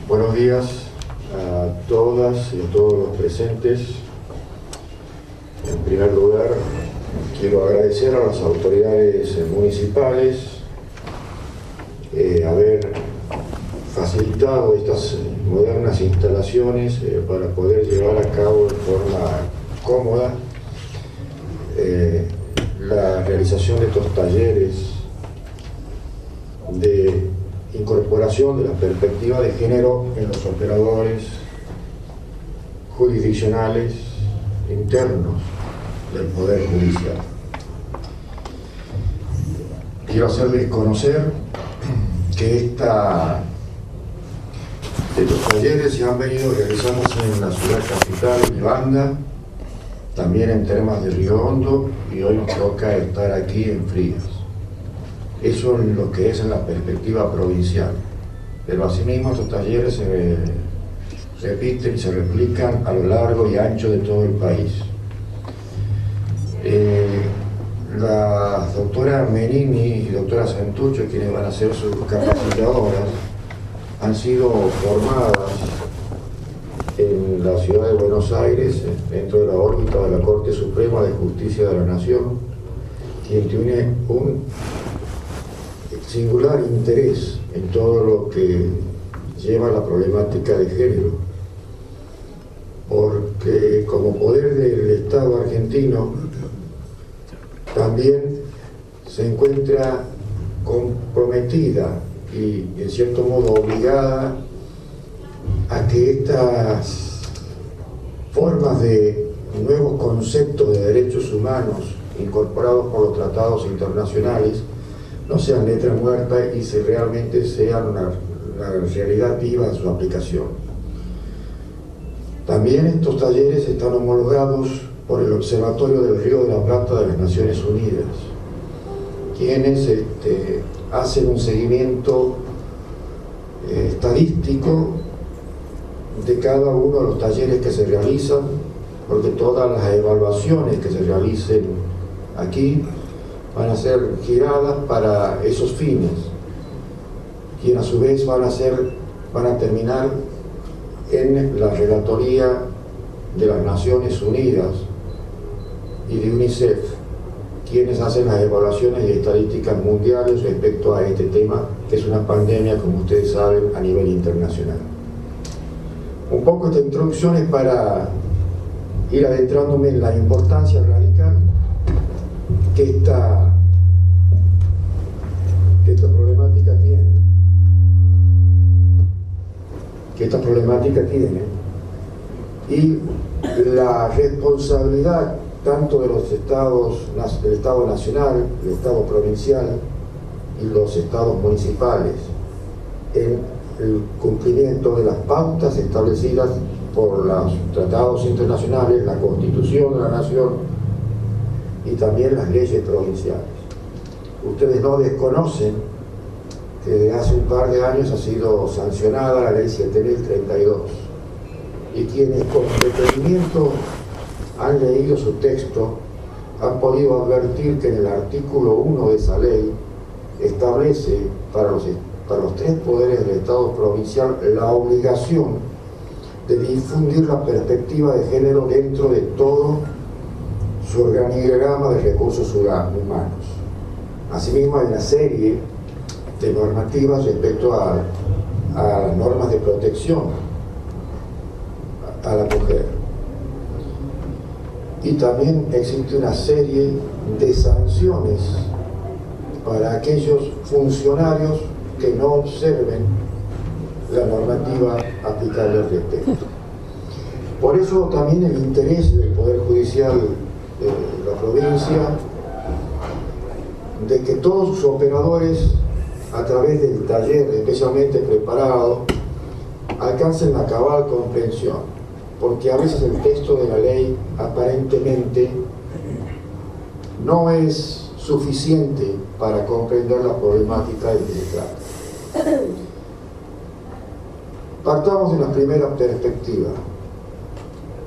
Buenos días a todas y a todos los presentes. En primer lugar, quiero agradecer a las autoridades municipales haber facilitado estas modernas instalaciones para poder llevar a cabo de forma cómoda la realización de estos talleres de incorporación de la perspectiva de género en los operadores jurisdiccionales internos del Poder Judicial. Quiero hacerles conocer que estos talleres se han venido realizándose en la ciudad capital, en Banda, también en Termas de Río Hondo, y hoy nos toca estar aquí en Frías. Eso es lo que es en la perspectiva provincial. Pero asimismo estos talleres se repiten y se replican a lo largo y ancho de todo el país. La doctora Menini y doctora Santucho, quienes van a ser sus capacitadoras, han sido formadas en la ciudad de Buenos Aires, dentro de la órbita de la Corte Suprema de Justicia de la Nación, quien tiene un singular interés en todo lo que lleva a la problemática de género, porque como poder del Estado argentino también se encuentra comprometida y en cierto modo obligada a que estas formas de nuevos conceptos de derechos humanos incorporados por los tratados internacionales no sean letra muerta y realmente sean una realidad viva de su aplicación. También estos talleres están homologados por el Observatorio del Río de la Plata de las Naciones Unidas, quienes hacen un seguimiento estadístico de cada uno de los talleres que se realizan, porque todas las evaluaciones que se realicen aquí van a ser giradas para esos fines, quienes a su vez van a terminar en la Relatoría de las Naciones Unidas y de UNICEF, quienes hacen las evaluaciones y estadísticas mundiales respecto a este tema, que es una pandemia, como ustedes saben, a nivel internacional. Un poco esta introducción es para ir adentrándome en la importancia radical que esta problemática tiene, y la responsabilidad tanto de los estados, del Estado nacional, el Estado provincial y los estados municipales en el cumplimiento de las pautas establecidas por los tratados internacionales, la Constitución de la Nación y también las leyes provinciales. Ustedes no desconocen que desde hace un par de años ha sido sancionada la Ley 7032, y quienes con detenimiento han leído su texto han podido advertir que en el artículo 1 de esa ley establece para los tres poderes del Estado provincial la obligación de difundir la perspectiva de género dentro de todo su organigrama de recursos humanos. Asimismo, hay una serie de normativas respecto a las normas de protección a la mujer. Y también existe una serie de sanciones para aquellos funcionarios que no observen la normativa aplicable al respecto. Por eso también el interés del Poder Judicial de la provincia de que todos sus operadores, a través del taller especialmente preparado, alcancen la cabal comprensión, porque a veces el texto de la ley aparentemente no es suficiente para comprender la problemática de que se trata. Partamos de la primera perspectiva.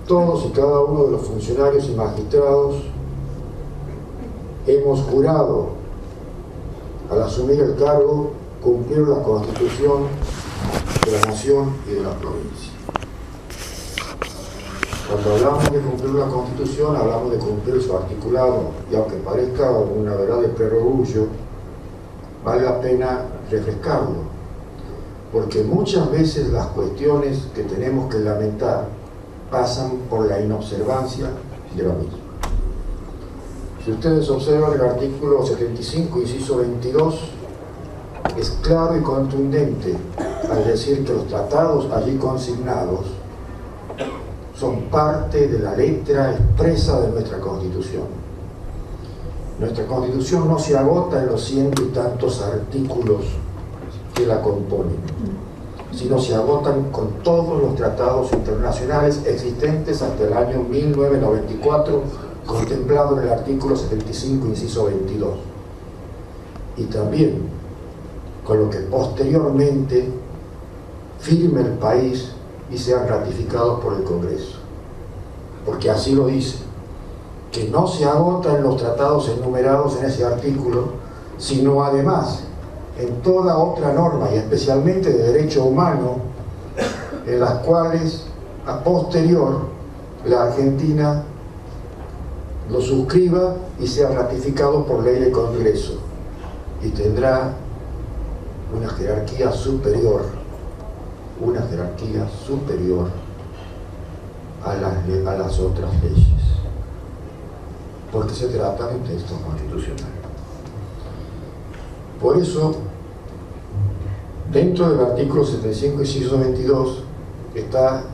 Todos y cada uno de los funcionarios y magistrados hemos jurado, al asumir el cargo, cumplir la Constitución de la nación y de la provincia. Cuando hablamos de cumplir la Constitución, hablamos de cumplir su articulado, y aunque parezca una verdad de perogrullo, vale la pena refrescarlo, porque muchas veces las cuestiones que tenemos que lamentar pasan por la inobservancia de la misma. Si ustedes observan el artículo 75, inciso 22, es claro y contundente al decir que los tratados allí consignados son parte de la letra expresa de nuestra Constitución. Nuestra Constitución no se agota en los ciento y tantos artículos que la componen, sino se agotan con todos los tratados internacionales existentes hasta el año 1994, contemplado en el artículo 75, inciso 22. Y también con lo que posteriormente firme el país y sean ratificados por el Congreso. Porque así lo dice, que no se agota en los tratados enumerados en ese artículo, sino además en toda otra norma, y especialmente de derecho humano, en las cuales a posterior la Argentina lo suscriba y sea ratificado por ley del Congreso, y tendrá una jerarquía superior a las otras leyes, porque se trata de un texto constitucional. Por eso, dentro del artículo 75, inciso 22, está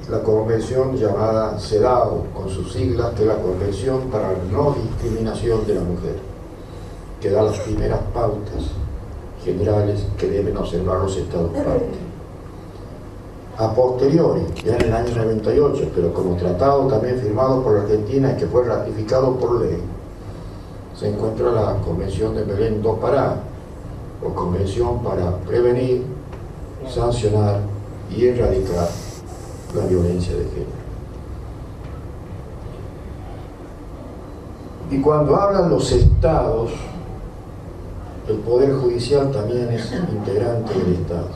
la convención llamada CEDAW, con sus siglas, que es la Convención para la No Discriminación de la Mujer, que da las primeras pautas generales que deben observar los Estados partes. A posteriori, ya en el año 98, pero como tratado también firmado por la Argentina y que fue ratificado por ley, se encuentra la Convención de Belém do Pará, o Convención para prevenir, sancionar y erradicar la violencia de género. Y cuando hablan los estados, el Poder Judicial también es integrante del Estado,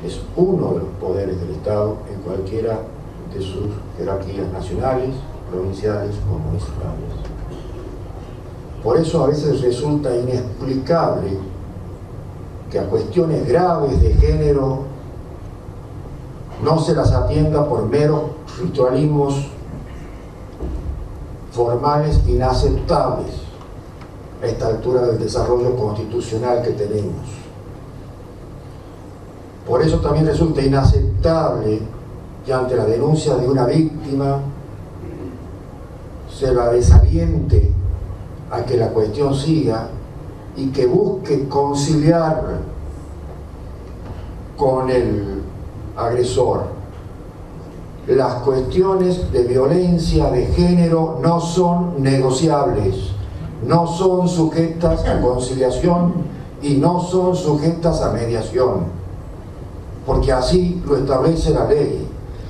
es uno de los poderes del Estado en cualquiera de sus jerarquías nacionales, provinciales o municipales. Por eso a veces resulta inexplicable que a cuestiones graves de género no se las atienda por meros ritualismos formales inaceptables a esta altura del desarrollo constitucional que tenemos. Por eso también resulta inaceptable que ante la denuncia de una víctima se la desaliente a que la cuestión siga y que busque conciliar con el agresor. Las cuestiones de violencia de género no son negociables, no son sujetas a conciliación y no son sujetas a mediación, porque así lo establece la ley.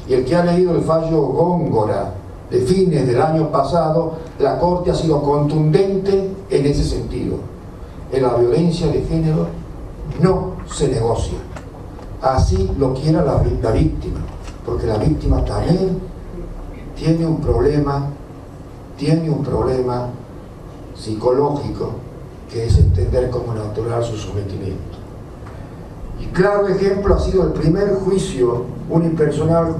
Y el que ha leído el fallo Góngora de fines del año pasado, la Corte ha sido contundente en ese sentido. En la violencia de género no se negocia, así lo quiera la víctima, porque la víctima también tiene un problema psicológico, que es entender como natural su sometimiento. Y claro ejemplo ha sido el primer juicio unipersonal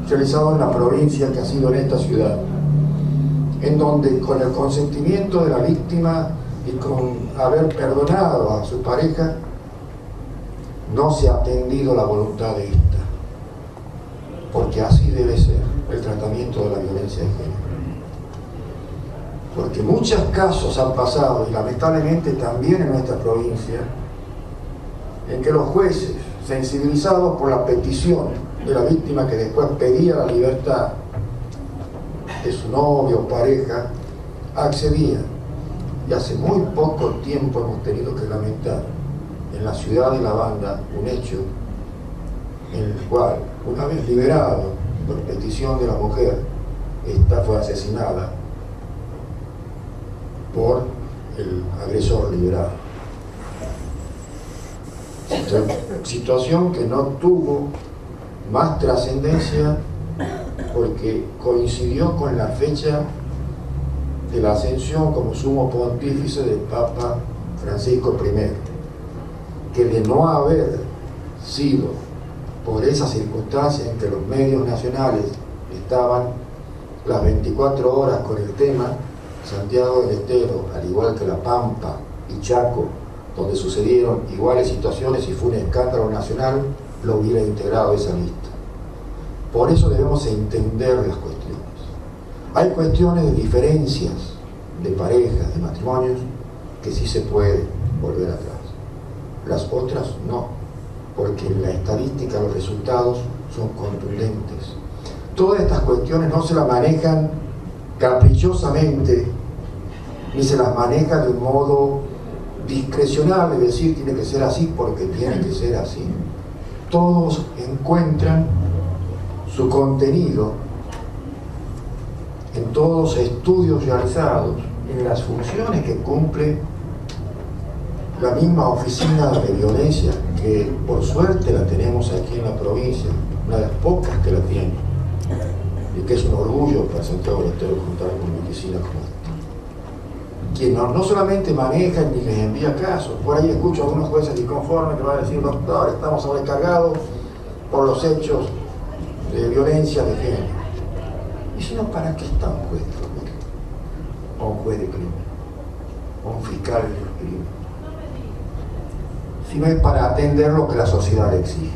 realizado en la provincia, que ha sido en esta ciudad, en donde con el consentimiento de la víctima y con haber perdonado a su pareja, no se ha atendido la voluntad de esta, porque así debe ser el tratamiento de la violencia de género. Porque muchos casos han pasado, y lamentablemente también en nuestra provincia, en que los jueces, sensibilizados por la petición de la víctima, que después pedía la libertad de su novio o pareja, accedían. Y hace muy poco tiempo hemos tenido que lamentar en la ciudad de La Banda un hecho en el cual, una vez liberado por petición de la mujer, esta fue asesinada por el agresor liberado. situación que no tuvo más trascendencia porque coincidió con la fecha de la ascensión como sumo pontífice del Papa Francisco I, que de no haber sido por esa circunstancia en que los medios nacionales estaban las 24 horas con el tema, Santiago del Estero, al igual que La Pampa y Chaco, donde sucedieron iguales situaciones y fue un escándalo nacional, lo hubiera integrado a esa lista. Por eso debemos entender las cuestiones. Hay cuestiones de diferencias de parejas, de matrimonios, que sí se puede volver atrás. Las otras no, porque en la estadística los resultados son contundentes. Todas estas cuestiones no se las manejan caprichosamente, ni se las maneja de un modo discrecional, es decir, tiene que ser así porque tiene que ser así. Todos encuentran su contenido en todos los estudios realizados, en las funciones que cumple la misma oficina de violencia, que por suerte la tenemos aquí en la provincia, una de las pocas que la tiene, y que es un orgullo para Santiago del Estero contar con una oficina como esta, quien no solamente maneja ni les envía casos. Por ahí escucho a algunos jueces inconformes que van a decir: doctor, estamos sobrecargados por los hechos de violencia de género. Y si no, ¿para qué está un juez de familia? O un juez de crimen, o un fiscal de crimen, si no es para atender lo que la sociedad le exige?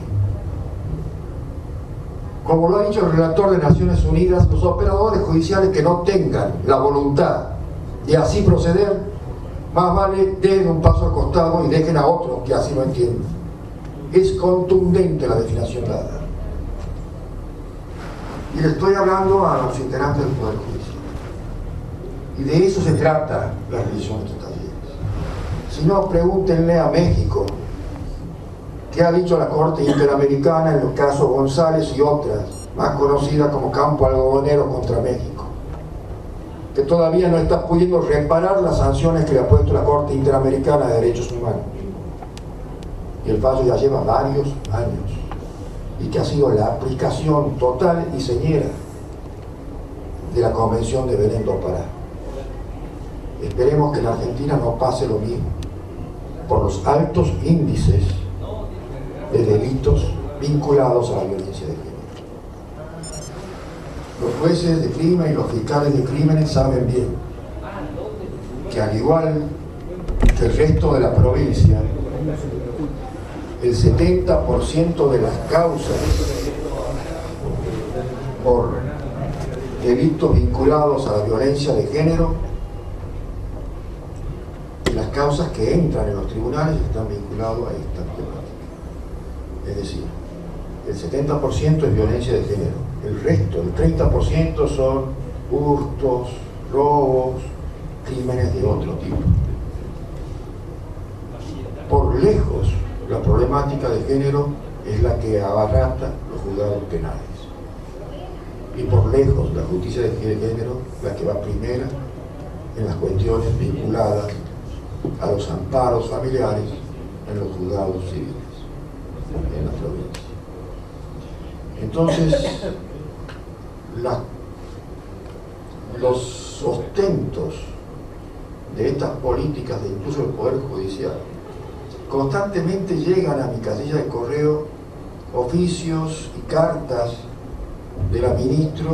Como lo ha dicho el relator de Naciones Unidas, los operadores judiciales que no tengan la voluntad de así proceder, más vale den un paso al costado y dejen a otros que así lo entiendan. Es contundente la definición dada. Y le estoy hablando a los integrantes del Poder Judicial. Y de eso se trata la revisión de estos talleres. Si no, pregúntenle a México qué ha dicho la Corte Interamericana en los casos González y otras, más conocidas como Campo Algodonero contra México, que todavía no está pudiendo reparar las sanciones que le ha puesto la Corte Interamericana de Derechos Humanos. Y el fallo ya lleva varios años, y que ha sido la aplicación total y señera de la Convención de Belén do Pará. Esperemos que en Argentina no pase lo mismo, por los altos índices de delitos vinculados a la violencia de género. Los jueces de crimen y los fiscales de crímenes saben bien que, al igual que el resto de la provincia, el 70% de las causas por delitos vinculados a la violencia de género, y las causas que entran en los tribunales están vinculadas a esta temática. Es decir, el 70% es violencia de género, el resto, el 30% son hurtos, robos, crímenes de otro tipo. Por lejos, la problemática de género es la que abarata los juzgados penales. Y por lejos, la justicia de género, la que va primera en las cuestiones vinculadas a los amparos familiares en los juzgados civiles en la provincia. Entonces, los ostentos de estas políticas, de incluso el Poder Judicial, constantemente llegan a mi casilla de correo oficios y cartas de la ministra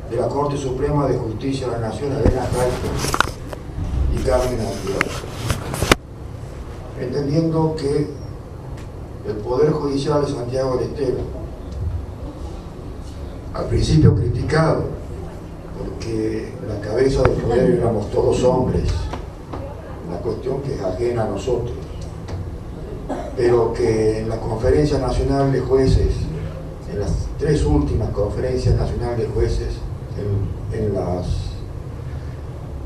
de la Corte Suprema de Justicia de la Nación, Elena Raico, y Carmen Alquiler, entendiendo que el Poder Judicial de Santiago del Estero, al principio criticado porque la cabeza del poder éramos todos hombres, una cuestión que es ajena a nosotros, pero que en la Conferencia Nacional de Jueces, en las 3 últimas conferencias nacionales de jueces, en las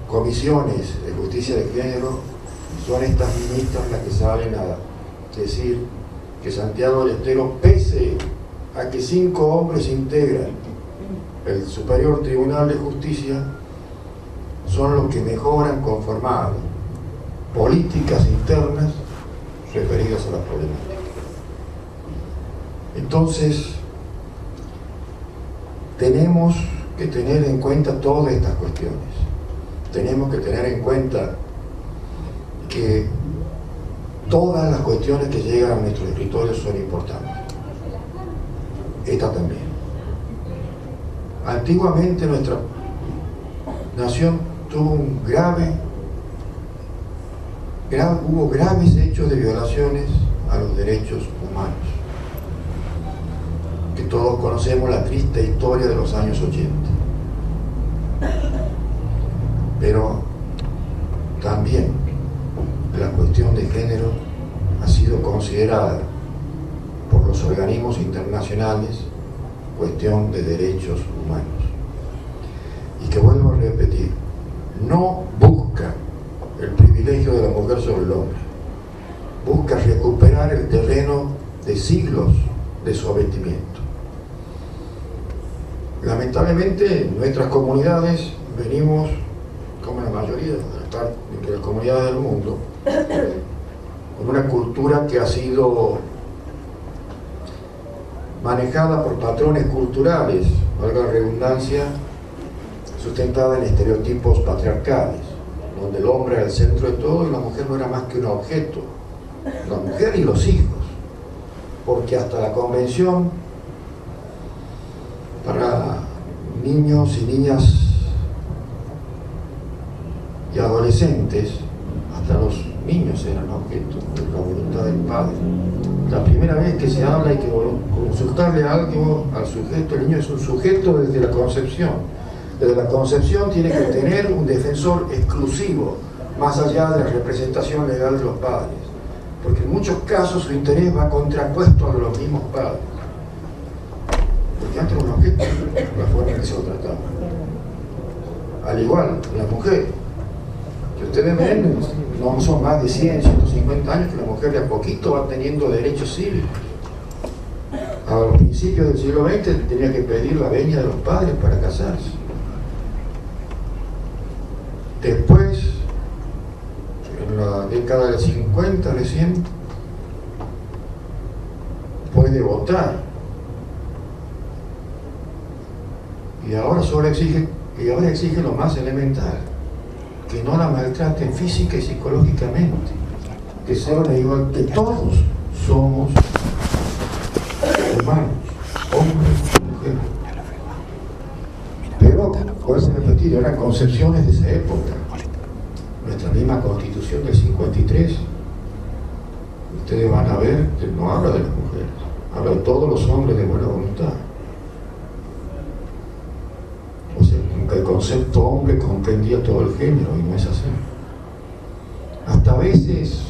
comisiones de justicia de género, son estas ministras las que salen a decir que Santiago del Estero, pese a que 5 hombres integran el Superior Tribunal de Justicia, son los que mejor han conformado políticas internas referidas a la problemática. Entonces, tenemos que tener en cuenta todas estas cuestiones. Tenemos que tener en cuenta que todas las cuestiones que llegan a nuestro escritorio son importantes. Esta también. Antiguamente nuestra nación tuvo hubo graves hechos de violaciones a los derechos humanos, que todos conocemos la triste historia de los años 80. Pero también la cuestión de género ha sido considerada por los organismos internacionales cuestión de derechos humanos. Y que vuelvo a repetir, no busca el privilegio de la mujer sobre el hombre, busca recuperar el terreno de siglos de sometimiento. Lamentablemente, en nuestras comunidades venimos, como la mayoría de las comunidades del mundo, con una cultura que ha sido manejada por patrones culturales, valga la redundancia, sustentada en estereotipos patriarcales, donde el hombre era el centro de todo y la mujer no era más que un objeto, la mujer y los hijos, porque hasta la convención para niños y niñas y adolescentes, hasta los niños eran objeto de la voluntad del padre. La primera vez que se habla hay que consultarle algo al sujeto. El niño es un sujeto desde la concepción. Desde la concepción tiene que tener un defensor exclusivo, más allá de la representación legal de los padres, porque en muchos casos su interés va contrapuesto a los mismos padres, porque antes era un objeto, la forma en que se lo trataba. Al igual, la mujer, que ustedes ven, no son más de 100, 150 años que la mujer de a poquito va teniendo derechos cívicos. A los principios del siglo XX tenía que pedir la venia de los padres para casarse. Después, en la década del 50 recién, puede votar. Y ahora exige lo más elemental, que no la maltraten física y psicológicamente, que sean igual, que todos somos humanos, hombres y mujeres. Pero, por eso repetir, eran concepciones de esa época. Nuestra misma Constitución del 53, ustedes van a ver que no habla de las mujeres, habla de todos los hombres de buena voluntad. O sea, el concepto hombre comprendía todo el género, y no es así. Hasta a veces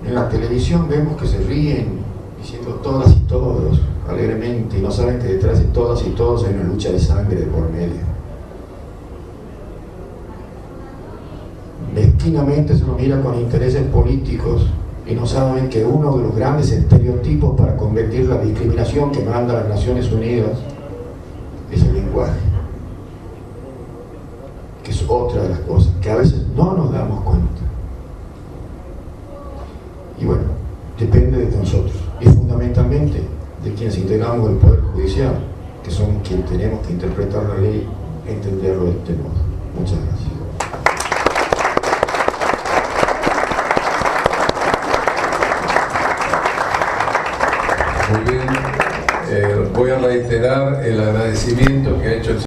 en la televisión vemos que se ríen diciendo todas y todos alegremente, y no saben que detrás de todas y todos hay una lucha de sangre de por medio. Mezquinamente se lo mira con intereses políticos y no saben que uno de los grandes estereotipos para convertir la discriminación que manda las Naciones Unidas es el lenguaje, que es otra de las cosas que a veces no nos damos cuenta. Y bueno, depende de nosotros y fundamentalmente de quienes integramos el Poder Judicial, que son quienes tenemos que interpretar la ley y entenderlo de este modo. Muchas gracias. Muy bien, voy a reiterar el agradecimiento que ha hecho el